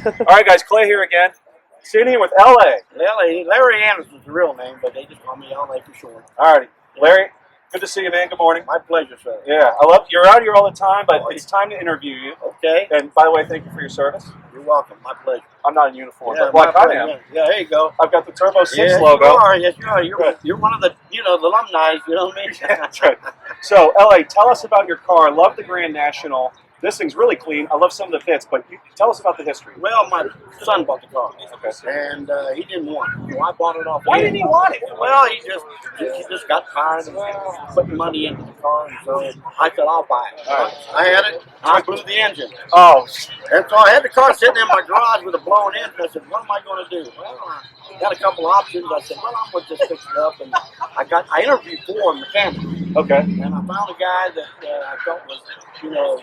All right, guys, Clay here again. Sitting here with LA. Larry Anderson's the real name, but they just call me LA for short. All righty. Larry, good to see you, man. Good morning. My pleasure, sir. Yeah, I love you're out here all the time, but it's time to interview you. Okay. And by the way, thank you for your service. You're welcome. My pleasure. I'm not in uniform, Yeah, but like my I pleasure. am. Yeah, there you go. I've got the Turbo 6 Yeah, logo. You are. Yes, you are. You're one of the the alumni. You know what I mean? That's right. So, LA, tell us about your car. I love the Grand National. This thing's really clean. I love some of the bits, but tell us about the history. Well, my son bought the car, Okay. and he didn't want it. So I bought it off. Why him. didn't he want it? Well, he just got tired of putting money into the car, and so I said, I'll buy it. All right. I had it. I blew the engine. Oh, And so I had the car sitting in my garage with a blown engine. I said, what am I going to do? Well, I got a couple of options. I said, well, I'm going to just fix it up. And I interviewed 4 mechanics. okay. And I found a guy that I felt was,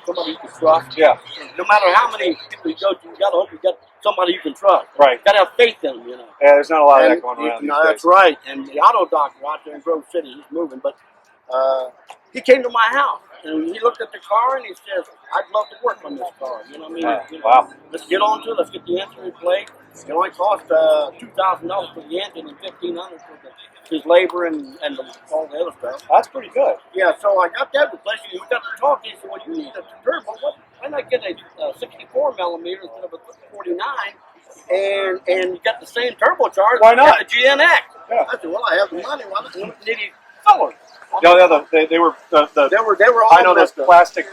somebody you could trust. Yeah. No matter how many people you go to, you got to hope you got somebody you can trust. Right. Got to have faith in them, Yeah, there's not a lot of that And going around. no, these that's days. right. And the auto doctor out there in Grove City, he's moving, but he came to my house and he looked at the car and he says, "I'd love to work on this car." You know what I mean? Wow. Let's get on to it. Let's get the engine replaced. It only cost $2,000 for the engine and $1,500 for his labor and all the other stuff. That's pretty good. Yeah, so I got that replaced. We got to talking. He said, "Well, you need a turbo. Why not get a 64 millimeter instead of a 49?" And you got the same turbocharger. Why not? The GNX. Yeah. I said, well, I have the money. Why not need colors? No, they were the They were all I know this messed up. plastic.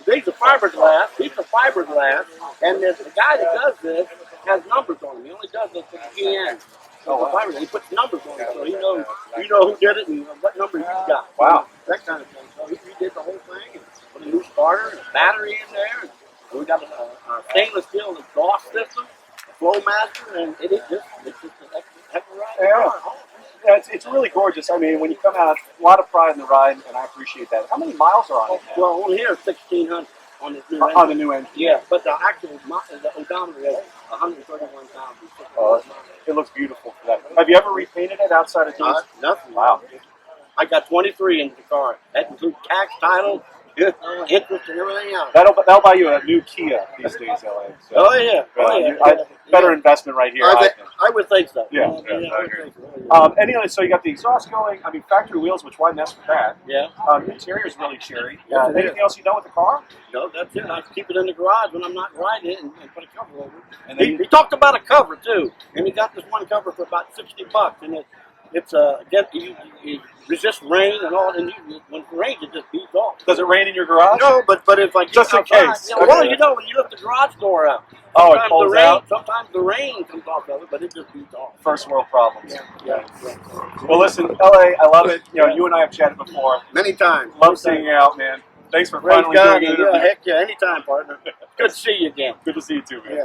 These are fiberglass. These are fiberglass. And the guy that does this has numbers on him. He only does this for the GN. So fiberglass. He puts numbers on it, so he knows who did it and what number he's got. Wow. That kind of thing. So he did the whole thing and put a new starter and a battery in there. And we got a stainless steel exhaust system, a Flowmaster, and it's just a heck of a ride. Yeah. Yeah, it's really gorgeous. I mean, when you come out, a lot of pride in the ride, and I appreciate that. How many miles are on it now? Well, on here, 1,600 on this new On the new engine. Yeah, but the actual the odometer is 131,000. Oh, it looks beautiful for that. Have you ever repainted it outside of these? Nothing. Wow. I got 23 into the car. That includes tax, title, interest, and everything else. That'll buy you a new Kia these days, LA. So, Oh yeah. better investment right here. I think. I would think so. Yeah. I would think so. Anyway, so you got the exhaust going. I mean, factory wheels, which why mess with that? Yeah. Interior is really cheery. Yes, it Anything is. else you know with the car? No, that's it. I keep it in the garage when I'm not riding it and put a cover over it. And then He talked about a cover too, and he got this one cover for about $60, and it's you resist rain and all, and when it rains it just beats off. does it rain in your garage? No, but if I get Just in outside, case. well, Okay. when you lift the garage door out, Oh, it sometimes pulls the rain, out? Sometimes the rain comes off of it, but it just beats off. First world problems. Yeah. Well, listen, LA, I love it. You and I have chatted before. Many times. Love seeing you out, man. Thanks for Praise finally God, doing it. yeah, heck yeah, anytime, partner. Good to see you again. Good to see you too, man. Yeah.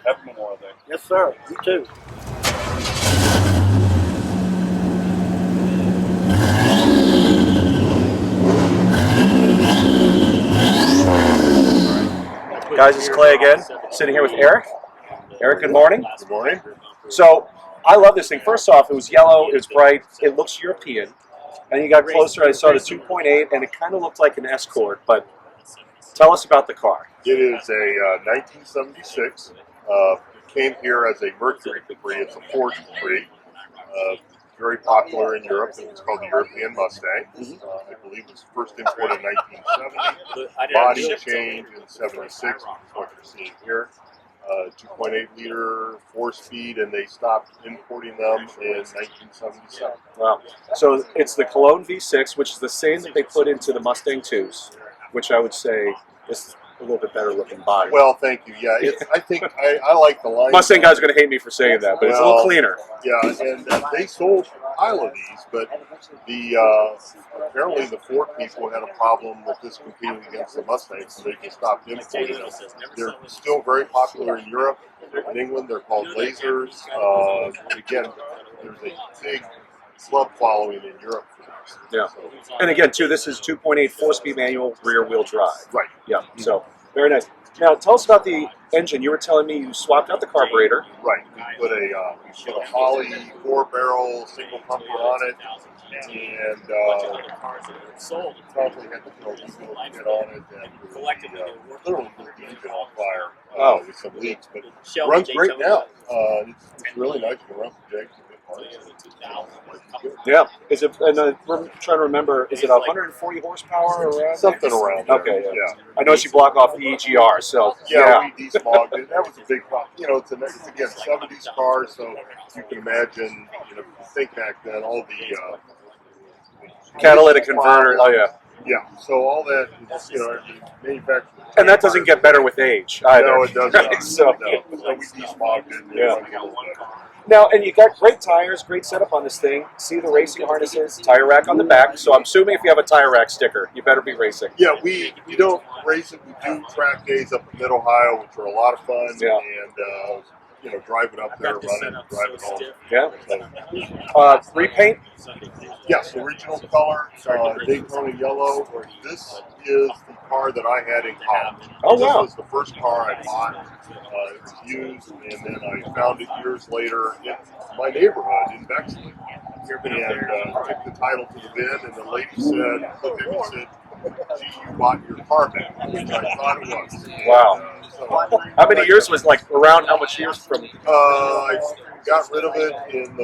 Happy Memorial Day. Yes, sir. You too. Guys, it's Clay again, sitting here with Eric. Eric, good morning. Good morning. So, I love this thing. First off, it was yellow, it was bright, it looks European. And you got closer, I saw the 2.8, and it kind of looked like an Escort, but tell us about the car. It is a 1976. Came here as a Mercury Capri. It's a Ford Capri. Very popular in Europe. It's called the European Mustang. I believe it was first imported in 1970. Body change in 76, which is what you're seeing here. 2.8 liter 4-speed, and they stopped importing them in 1977. Wow. So, it's the Cologne V6, which is the same that they put into the Mustang 2s, which I would say is a little bit better looking body. Well, thank you. Yeah, I think I like the line. Mustang guys are going to hate me for saying that, but it's a little cleaner. Yeah, and they sold a pile of these, but apparently the Ford people had a problem with this competing against the Mustang, so they just stopped importing them. They're still very popular in Europe. In England, they're called lasers. Again, there's a big club following in Europe for this. Yeah. So, And again, too, this is 2.8 4-speed manual rear-wheel drive. right. Yeah, so very nice. Now, tell us about the engine. You were telling me you swapped out the carburetor. Right. We put a Holley 4-barrel single pumper on it. and probably had to throw a diesel kit on it, and literally put the engine on fire with some leaks, but it runs great now. It's really nice to run for Jake. Yeah. Is it? And I'm trying to remember. Is it 140 horsepower around? Something around there. Okay. Yeah. I know she block off the EGR, so Yeah, we desmogged it. That was a big problem. You know, it's again 70s car, so you can imagine. You know, think back then, all the catalytic converter. Oh yeah. Yeah. So all that, you know, manufactured. And that doesn't get better with age either. No, it doesn't. So we desmogged it. Yeah. Now, and you got great tires, great setup on this thing. See the racing harnesses, tire rack on the back. So I'm assuming if you have a tire rack sticker, you better be racing. Yeah, we don't race it. We do track days up in Mid-Ohio, which are a lot of fun. Yeah. And, you know, driving up there, running, driving home. Yeah. Repaint? Yes, original color, Daytona yellow. This is the car that I had in college. Oh, wow. This was the first car I bought. It was used, and then I found it years later in my neighborhood in Bexley. And took the title to the bin, and the lady said, looked at me and said, gee, you bought your car back, which I thought it was. Wow. How many years was around how much years from? I got rid of it in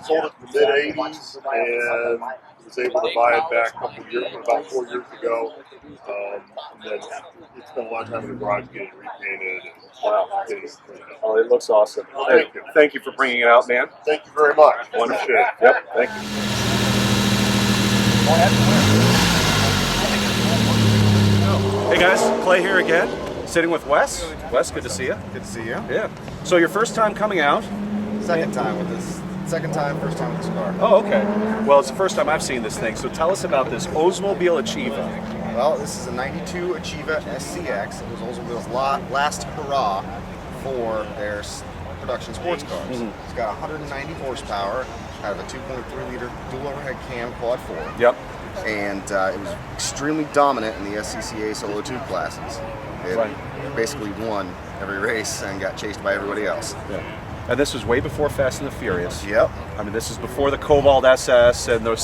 sold it in the mid-'80s, and was able to buy it back about 4 years ago. And then it's been a long time in the garage getting repainted. Wow. Oh, it looks awesome. Hey, thank you for bringing it out, man. Thank you very much. Wonderful. Yep, thank you. Hey guys, Clay here again, sitting with Wes. Wes, good to see you. Good to see you. Yeah. So your first time coming out? Second time with this. Second time, first time with this car. Oh, okay. Well, it's the first time I've seen this thing. So tell us about this Oldsmobile Achieva. Well, this is a 92 Achieva SCX. It was Oldsmobile's last hurrah for their production sports cars. Mm-hmm. It's got 190 horsepower out of a 2.3 liter dual overhead cam quad 4. Yep. And it was extremely dominant in the SCCA Solo 2 classes. It basically won every race and got chased by everybody else. Yeah. And this was way before Fast and the Furious. Yep. I mean, this is before the Cobalt SS and the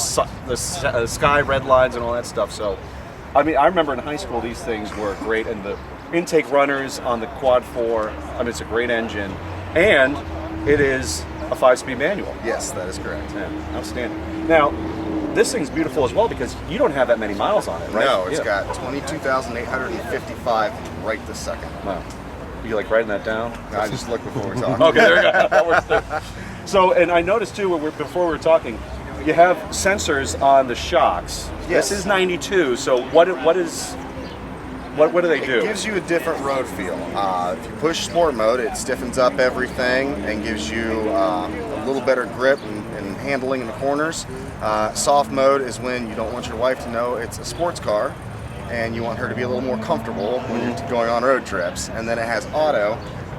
Sky Red Lines and all that stuff. So, I mean, I remember in high school these things were great, and the intake runners on the Quad 4. I mean, it's a great engine, and it is a 5-speed manual. Yes, that is correct. Yeah, outstanding. Now, this thing's beautiful as well because you don't have that many miles on it, right? No, it's got 22,855 right this second. Wow. You like writing that down? I just looked before we talked. Okay, there you go. That works too. So, and I noticed too, before we were talking, you have sensors on the shocks. Yes. This is 92. So, what do they do? It gives you a different road feel. If you push sport mode, it stiffens up everything and gives you a little better grip and handling in the corners. Soft mode is when you don't want your wife to know it's a sports car and you want her to be a little more comfortable when you're going on road trips. And then it has auto,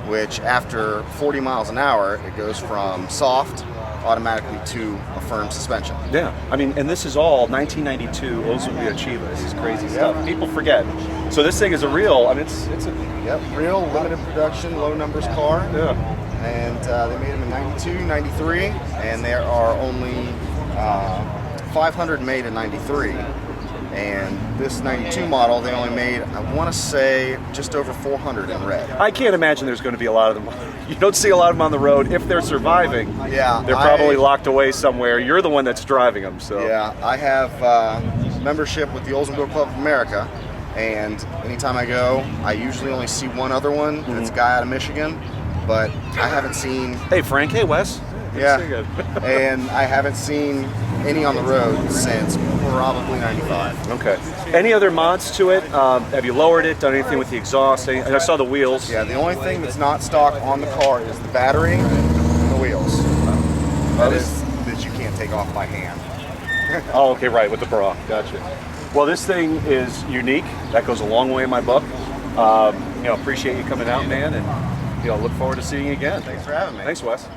which after 40 miles an hour, it goes from soft automatically to a firm suspension. Yeah, I mean, and this is all 1992 Oldsmobile Achieva. This is crazy stuff. People forget. So this thing is a real. I mean, it's a real limited production, low numbers car. Yeah. And they made them in 92, 93, and there are only 500 made in 93. And this 92 model, they only made, I want to say, just over 400 in red. I can't imagine there's going to be a lot of them. You don't see a lot of them on the road. If they're surviving, yeah, they're probably locked away somewhere. You're the one that's driving them. So yeah, I have membership with the Oldsmobile Club of America, and anytime I go, I usually only see one other one. It's a guy out of Michigan, but I haven't seen. Hey, Frank. Hey, Wes. Yeah, and I haven't seen any on the road since probably 95. Okay. Any other mods to it? Have you lowered it, done anything with the exhaust? I saw the wheels. Yeah, the only thing that's not stock on the car is the battery and the wheels. That you can't take off by hand. Oh, okay, right, with the bra. Gotcha. Well, this thing is unique. That goes a long way in my book. Appreciate you coming out, man, and look forward to seeing you again. Thanks for having me. Thanks, Wes.